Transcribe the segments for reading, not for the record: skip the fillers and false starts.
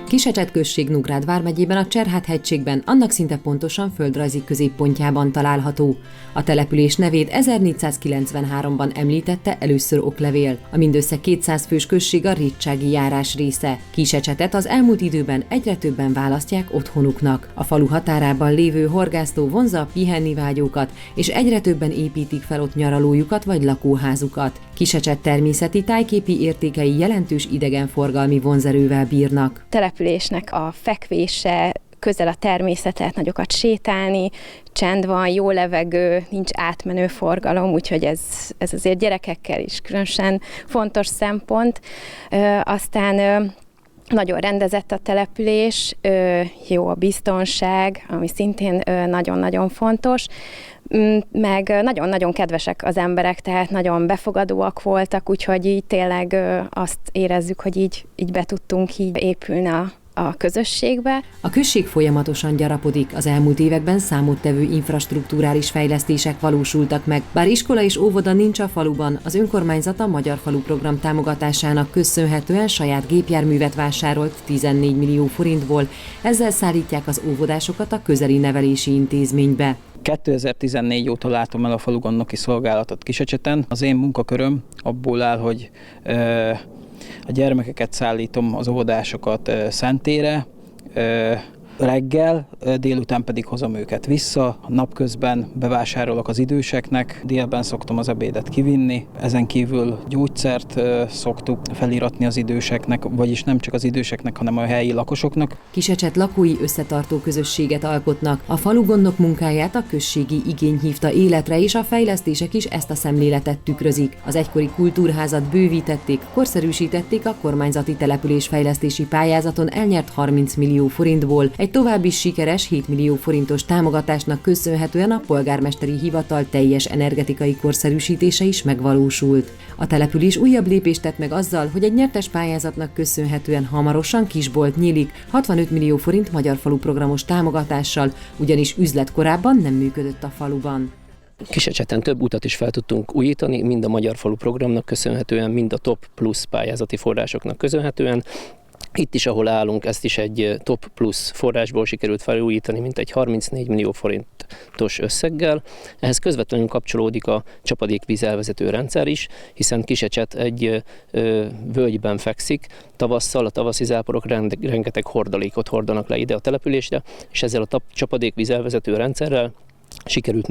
Kisecset község Nógrád vármegyében a Cserhát-hegységben, annak szinte pontosan földrajzi középpontjában található. A település nevét 1493-ban említette először oklevél. A mindössze 200 fős község a Rétsági járás része. Kisecsetet az elmúlt időben egyre többen választják otthonuknak. A falu határában lévő horgásztó vonzza a pihennivágyókat, és egyre többen építik fel ott nyaralójukat vagy lakóházukat. Kisecset természeti tájképi értékei jelentős idegenforgalmi vonzerővel bírnak. Településnek a fekvése, közel a természet, lehet nagyokat sétálni, csend van, jó levegő, nincs átmenő forgalom, úgyhogy ez azért gyerekekkel is különösen fontos szempont. Aztán nagyon rendezett a település, jó a biztonság, ami szintén nagyon-nagyon fontos, meg nagyon-nagyon kedvesek az emberek, tehát nagyon befogadóak voltak, úgyhogy így tényleg azt érezzük, hogy így be tudtunk így épülni a közösségbe. A község folyamatosan gyarapodik, az elmúlt években számottevő infrastrukturális fejlesztések valósultak meg. Bár iskola és óvoda nincs a faluban, az önkormányzat a Magyar Falu Program támogatásának köszönhetően saját gépjárművet vásárolt 14 millió forintból, ezzel szállítják az óvodásokat a közeli nevelési intézménybe. 2014 óta látom el a falugondnoki szolgálatot Kisecseten. Az én munkaköröm abból áll, hogy a gyermekeket szállítom, az óvodásokat Szentére, reggel, délután pedig hozom őket vissza, napközben bevásárolok az időseknek, délben szoktam az ebédet kivinni, ezen kívül gyógyszert szoktuk feliratni az időseknek, vagyis nem csak az időseknek, hanem a helyi lakosoknak. Kisecset lakói összetartó közösséget alkotnak, a falugondnok munkáját a községi igény hívta életre, és a fejlesztések is ezt a szemléletet tükrözik. Az egykori kultúrházat bővítették, korszerűsítették a kormányzati településfejlesztési pályázaton elnyert 30 millió forintból, egy további sikeres 7 millió forintos támogatásnak köszönhetően a polgármesteri hivatal teljes energetikai korszerűsítése is megvalósult. A település újabb lépést tett meg azzal, hogy egy nyertes pályázatnak köszönhetően hamarosan kisbolt nyílik 65 millió forint Magyar Falu programos támogatással, ugyanis üzlet korábban nem működött a faluban. Kisecseten több utat is fel tudtunk újítani, mind a Magyar Falu programnak köszönhetően, mind a Top Plus pályázati forrásoknak köszönhetően. Itt is, ahol állunk, ezt is egy Top Plus forrásból sikerült felújítani, mint egy 34 millió forintos összeggel. Ehhez közvetlenül kapcsolódik a csapadékvízelvezető rendszer is, hiszen Kisecset egy völgyben fekszik, tavasszal a tavaszi záporok rengeteg hordalékot hordanak le ide a településre, és ezzel a csapadékvízelvezető rendszerrel sikerült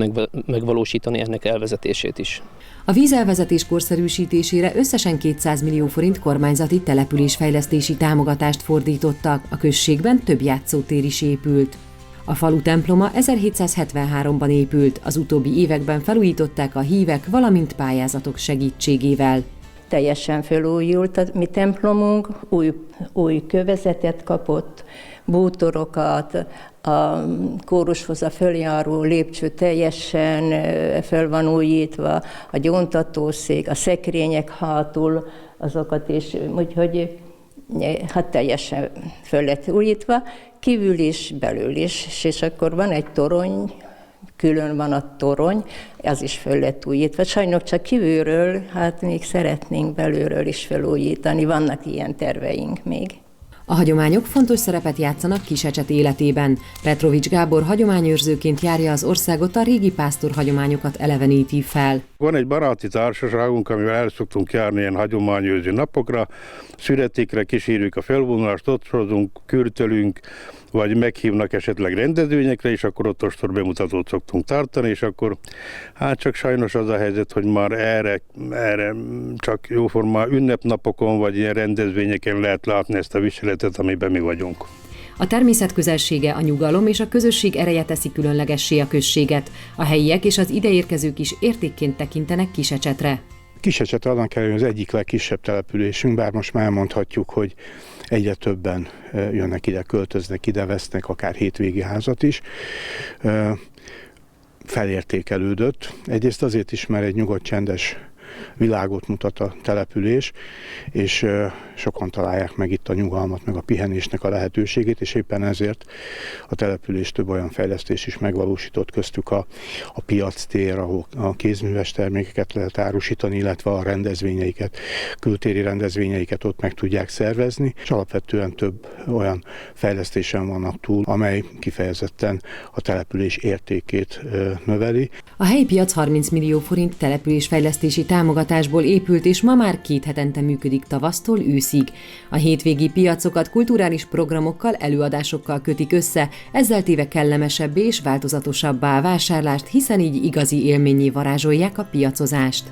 megvalósítani ennek elvezetését is. A vízelvezetés korszerűsítésére összesen 200 millió forint kormányzati településfejlesztési támogatást fordítottak, a községben több játszótér is épült. A falu temploma 1773-ban épült, az utóbbi években felújították a hívek, valamint pályázatok segítségével. Teljesen felújult a mi templomunk, új kövezetet kapott, bútorokat, a kórushoz a följáró lépcső teljesen föl van újítva, a gyóntatószék, a szekrények hátul, azokat is, úgyhogy hát teljesen föl lett újítva, kívül is, belül is, és akkor van egy torony, külön van a torony, az is föl lett újítva. Sajnos csak kívülről, hát még szeretnénk belülről is felújítani, vannak ilyen terveink még. A hagyományok fontos szerepet játszanak Kisecset életében. Petrovics Gábor hagyományőrzőként járja az országot, a régi pásztor hagyományokat eleveníti fel. Van egy baráti társaságunk, amivel el szoktunk járni ilyen hagyományőrző napokra, születékre kísérjük a felvonulást, ott hozunk, kürtölünk, vagy meghívnak esetleg rendezvényekre, és akkor ott ostor bemutatót szoktunk tartani, és akkor hát csak sajnos az a helyzet, hogy már erre csak jóformán ünnepnapokon, vagy ilyen rendezvényeken lehet látni ezt a viseletet, amiben mi vagyunk. A természet közelsége, a nyugalom és a közösség ereje teszi különlegessé a községet. A helyiek és az ideérkezők is értékként tekintenek Kisecsetre. Kisecset annak ellenére az egyik legkisebb településünk, bár most már elmondhatjuk, hogy egyre többen jönnek ide, költöznek ide, vesznek akár hétvégi házat is. Felértékelődött. Egyrészt azért is, mert egy nyugodt, csendes világot mutat a település, és sokan találják meg itt a nyugalmat, meg a pihenésnek a lehetőségét, és éppen ezért a település több olyan fejlesztés is megvalósított, köztük a piactér, ahol a kézműves termékeket lehet árusítani, illetve a rendezvényeiket, kültéri rendezvényeiket ott meg tudják szervezni, és alapvetően több olyan fejlesztésen vannak túl, amely kifejezetten a település értékét növeli. A helyi piac 30 millió forint településfejlesztési támogatásból épült, és ma már 2 hetente működik tavasztól őszig. A hétvégi piacokat kulturális programokkal, előadásokkal kötik össze, ezzel téve kellemesebbé és változatosabbá a vásárlást, hiszen így igazi élménnyé varázsolják a piacozást.